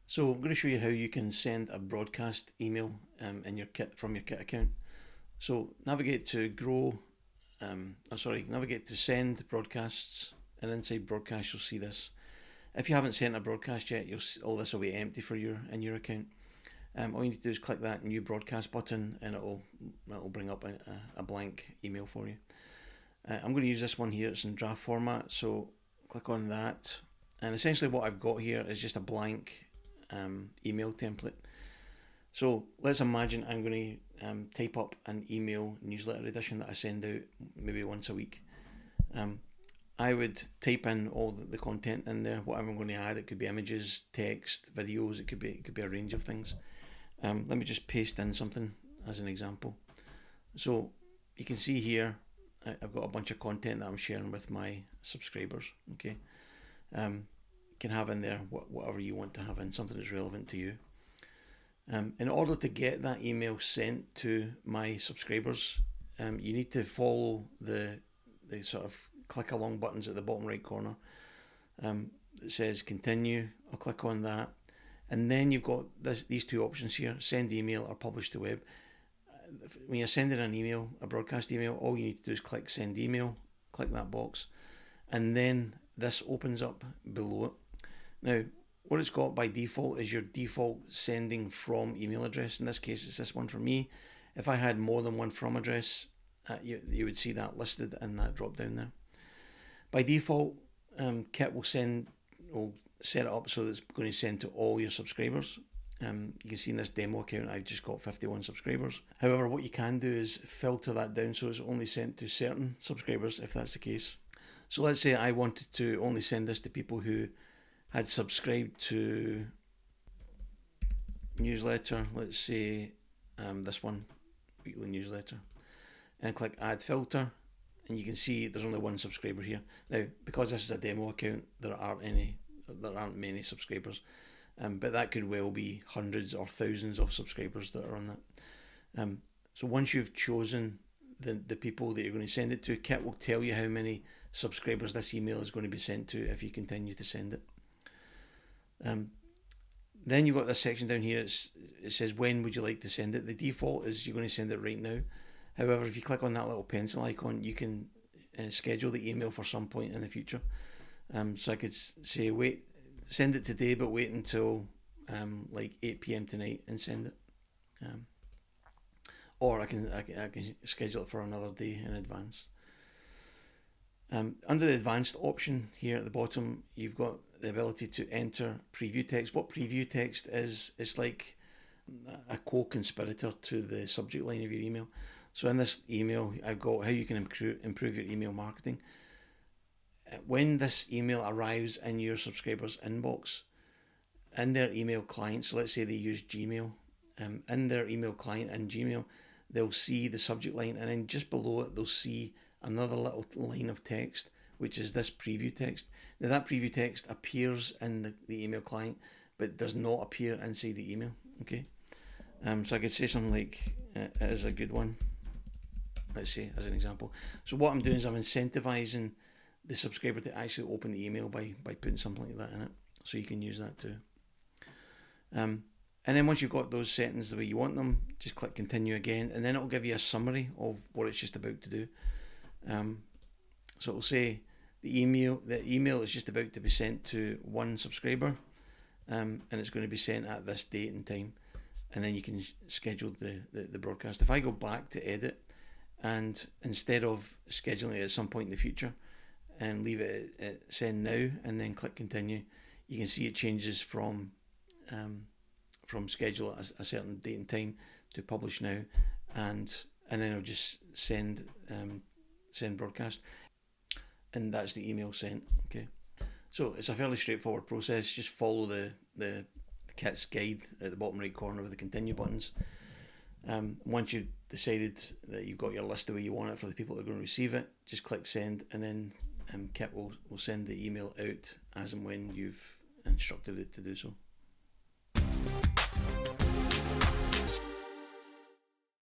So I'm going to show you how you can send a broadcast email in your kit from your kit account. So navigate to navigate to send broadcasts, and inside broadcast you'll see this. If you haven't sent a broadcast yet, all this will be empty for you in your account. All you need to do is click that new broadcast button, and it'll bring up a blank email for you. I'm going to use this one here. It's in draft format, so click on that, and essentially what I've got here is just a blank email template. So let's imagine I'm going to type up an email newsletter edition that I send out maybe once a week. I would type in all the content in there, whatever I'm going to add. It could be images, text, videos. It could be a range of things. Let me just paste in something as an example. So you can see here I've got a bunch of content that I'm sharing with my subscribers. Okay, you can have in there whatever you want to have in, something that's relevant to you. In order to get that email sent to my subscribers, you need to follow the sort of click along buttons at the bottom right corner. It says continue. I'll click on that, and then you've got these two options here: send email or publish to web. When you're sending an email, a broadcast email, all you need to do is click send email, click that box, and then this opens up below it. Now, what it's got by default is your default sending from email address. In this case, it's this one for me. If I had more than one from address, you would see that listed in that drop down there. By default, Kit will set it up so that it's going to send to all your subscribers. You can see in this demo account I've just got 51 subscribers. However, what you can do is filter that down so it's only sent to certain subscribers if that's the case. So let's say I wanted to only send this to people who had subscribed to newsletter, let's say this one, weekly newsletter, and click add filter, and you can see there's only one subscriber here. Now, because this is a demo account, there aren't many subscribers, but that could well be hundreds or thousands of subscribers that are on that. So once you've chosen the people that you're going to send it to, Kit will tell you how many subscribers this email is going to be sent to if you continue to send it. Then you've got this section down here. It says when would you like to send it. The default is you're going to send it right now. However, if you click on that little pencil icon, you can schedule the email for some point in the future. So I could say send it today, but wait until like 8 p.m. tonight and send it. Or I can schedule it for another day in advance. Under the advanced option here at the bottom, you've got the ability to enter preview text. What preview text is, it's like a co-conspirator to the subject line of your email. So in this email, I've got how you can improve your email marketing. When this email arrives in your subscribers' inbox, in their email client, so let's say they use Gmail, in their email client in Gmail, they'll see the subject line, and then just below it, they'll see another little line of text, which is this preview text. Now that preview text appears in the email client, but does not appear inside the email. Okay, so I could say something like, it is a good one, let's say, as an example. So what I'm doing is I'm incentivizing the subscriber to actually open the email by putting something like that in it. So you can use that too. And then once you've got those settings the way you want them, just click continue again, and then it'll give you a summary of what it's just about to do. So it'll say the email is just about to be sent to one subscriber, and it's going to be sent at this date and time, and then you can schedule the broadcast. If I go back to edit, and instead of scheduling it at some point in the future and leave it at send now and then click continue, you can see it changes from schedule at a certain date and time to publish now, and then I'll just send broadcast, and that's the email sent. Okay, so it's a fairly straightforward process. Just follow the Kit's guide at the bottom right corner with the continue buttons. Once you've decided that you've got your list the way you want it for the people that are going to receive it, just click send, and then Kit will send the email out as and when you've instructed it to do so.